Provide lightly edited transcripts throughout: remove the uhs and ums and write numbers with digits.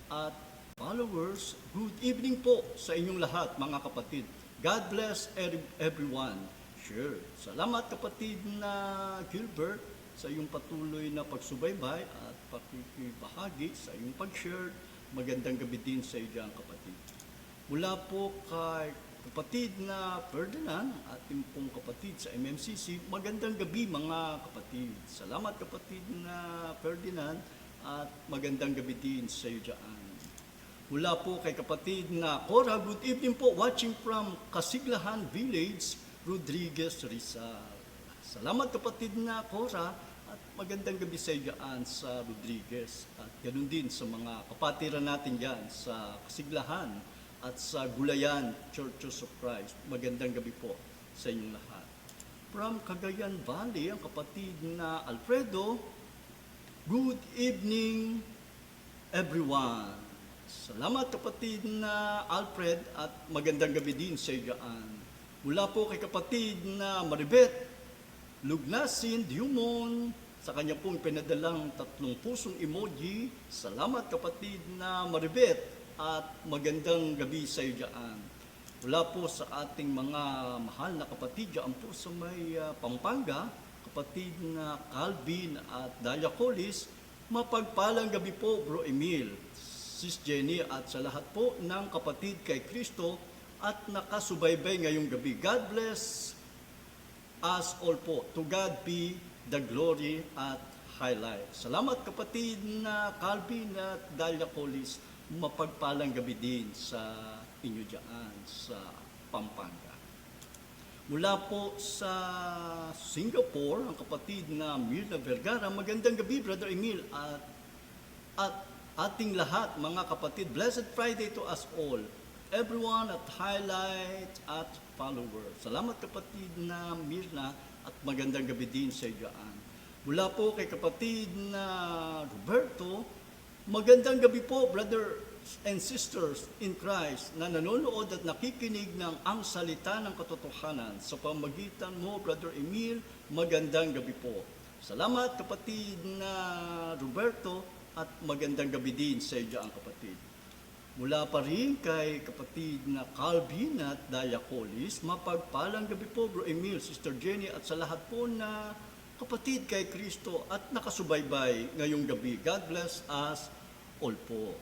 at followers, good evening po sa inyong lahat mga kapatid. God bless everyone. Sure. Salamat kapatid na Gilbert sa iyong patuloy na pagsubaybay at pakikibahagi sa iyong pag-share. Magandang gabi din sa iyo dyan kapatid. Mula po kay kapatid na Ferdinand, ating pong kapatid sa MMCC, magandang gabi mga kapatid. Salamat kapatid na Ferdinand at magandang gabi din sa iyo dyan. Mula po kay kapatid na Cora, good evening po, watching from Kasiglahan Village, Rodriguez, Rizal. Salamat kapatid na Cora at magandang gabi sa iyo dyan sa Rodriguez. At ganoon din sa mga kapatiran natin dyan sa Kasiglahan at sa Gulayan, Churches of Christ. Magandang gabi po sa inyong lahat. From Cagayan Valley, ang kapatid na Alfredo, good evening everyone. Salamat kapatid na Alfred at magandang gabi din sa iyo dyan. Mula po kay kapatid na Maribet Lugnasin Diumon, sa kanya pong pinadalang 3 pusong emoji. Salamat kapatid na Maribet at magandang gabi sa iyo dyan. Mula po sa ating mga mahal na kapatid dyan po sa may Pampanga, kapatid na Calvin at Dalia Colis, mapagpalang gabi po Bro Emil, Sis Jenny at sa lahat po ng kapatid kay Kristo at nakasubaybay ngayong gabi. God bless us all po. To God be the glory at highlight. Salamat kapatid na Calvin at Dalia Colis, mapagpalang gabi din sa inyo dyan sa Pampanga. Mula po sa Singapore, ang kapatid na Mirna Vergara, magandang gabi Brother Emil at ating lahat mga kapatid. Blessed Friday to us all, everyone at highlight at followers. Salamat kapatid na Mirna at magandang gabi din sa iyo dyan. Mula po kay kapatid na Roberto, magandang gabi po, brothers and sisters in Christ na nanonood at nakikinig ng ang salita ng katotohanan sa pamagitan mo, Brother Emil, magandang gabi po. Salamat kapatid na Roberto at magandang gabi din sa iyo ang kapatid. Mula pa rin kay kapatid na Calvin at Dalia Colis, mapagpalang gabi po, Bro Emil, Sister Jenny at sa lahat po na kapatid kay Kristo at nakasubaybay ngayong gabi. God bless us all po.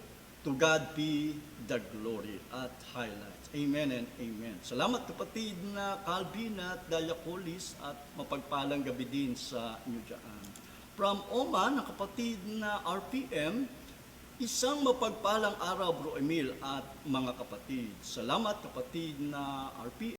To God be the glory at highlights. Amen and amen. Salamat kapatid na Calvin at Dalia Colis at mapagpalang gabi din sa inyo dyan. From Oman, ang kapatid na RPM, isang mapagpalang araw Bro Emil at mga kapatid. Salamat kapatid na RPM.